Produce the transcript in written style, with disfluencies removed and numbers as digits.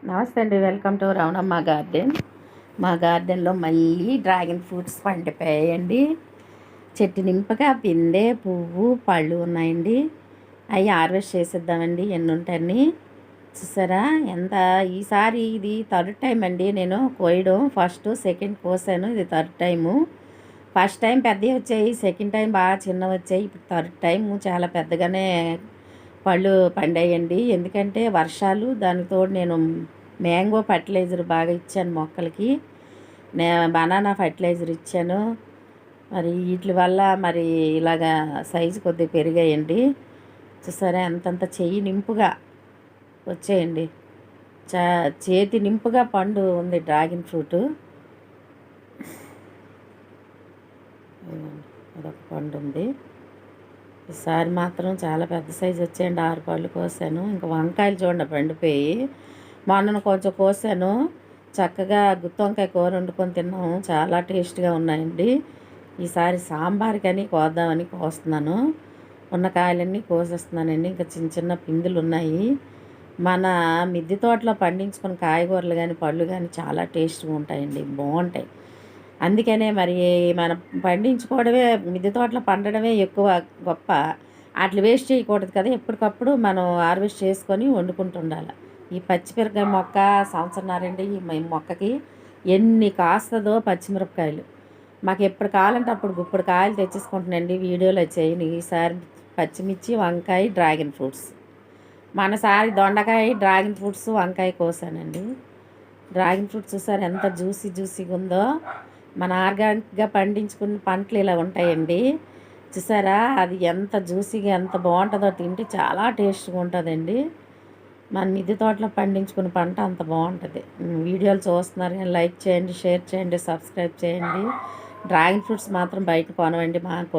నమస్తే అండి. Welcome to Ravanamma garden. మా గార్డెన్లో మళ్ళీ డ్రాగన్ ఫ్రూట్స్ పండిపోయాయండి. చెట్టు నింపగా పిందె, పువ్వు, పళ్ళు ఉన్నాయండి. అవి హార్వెస్ట్ చేసేద్దామండి ఎన్ని ఉంటాయని. చూసారా ఎంత? ఈసారి ఇది థర్డ్ టైం అండి నేను కోయడం. ఫస్ట్ సెకండ్ కోసాను, ఇది థర్డ్ టైము. ఫస్ట్ టైం పెద్దవి వచ్చాయి, సెకండ్ టైం బాగా చిన్నవి వచ్చాయి, ఇప్పుడు థర్డ్ టైం చాలా పెద్దగానే పళ్ళు పండాయండి. ఎందుకంటే వర్షాలు, దానికి తోడు నేను మ్యాంగో ఫర్టిలైజర్ బాగా ఇచ్చాను మొక్కలకి, బనానా ఫర్టిలైజర్ ఇచ్చాను. మరి వీటి వల్ల మరి ఇలాగా సైజు కొద్దిగా పెరిగాయండి. చూసారా ఎంతంత చెయ్యి నింపుగా వచ్చాయండి. చేతి నింపుగా పండు ఉంది డ్రాగన్ ఫ్రూట్. అదొక పండు ఉంది. ఈసారి మాత్రం చాలా పెద్ద సైజు వచ్చాయండి. 6 పళ్ళు కోసాను. ఇంకా వంకాయలు చూడండి పండిపోయి. మొన్న కొంచెం కోసాను, చక్కగా గుత్తి వంకాయ కూర వండుకొని తిన్నాము, చాలా టేస్ట్గా ఉన్నాయండి. ఈసారి సాంబార్కని కోద్దామని కోస్తున్నాను. ఉన్న కాయలన్నీ కోసేస్తున్నానండి. ఇంకా చిన్న చిన్న పిందులు ఉన్నాయి. మన మిద్దె తోటలో పండించుకున్న కాయగూరలు కానీ పళ్ళు కానీ చాలా టేస్ట్గా ఉంటాయండి, బాగుంటాయి. అందుకనే మరి మనం పండించుకోవడమే, మిద్దె తోటలో పండడమే ఎక్కువ గొప్ప. వాటిని వేస్ట్ చేయకూడదు కదా, ఎప్పటికప్పుడు మనం హార్వెస్ట్ చేసుకొని వండుకుంటుండాలి. ఈ పచ్చిమిరపకాయ మొక్క సంవత్సరంన్నారండి. ఈ మొక్కకి ఎన్ని కాస్తుందో పచ్చిమిరపకాయలు. మాకు ఎప్పుడు కావాలంటే అప్పుడు ఇప్పుడు కాయలు తెచ్చేసుకుంటున్నాండి. వీడియోలో వచ్చాయి. ఈసారి పచ్చిమిర్చి, వంకాయ, డ్రాగన్ ఫ్రూట్స్. మనసారి దొండకాయ, డ్రాగన్ ఫ్రూట్స్, వంకాయ కోసానండి. డ్రాగన్ ఫ్రూట్స్ చూసారు ఎంత జ్యూసీగా ఉందో. మన ఆర్గానిక్గా పండించుకున్న పంటలు ఇలా ఉంటాయండి. చూసారా అది ఎంత జ్యూసీగా ఎంత బాగుంటుందో, తింటే చాలా టేస్ట్గా ఉంటుందండి. మన మిద్దె తోటలో పండించుకున్న పంట అంత బాగుంటుంది. వీడియోలు చూస్తున్నారు కానీ లైక్ చేయండి, షేర్ చేయండి, సబ్స్క్రైబ్ చేయండి. డ్రాగన్ ఫ్రూట్స్ మాత్రం బయట కొనవండి. మా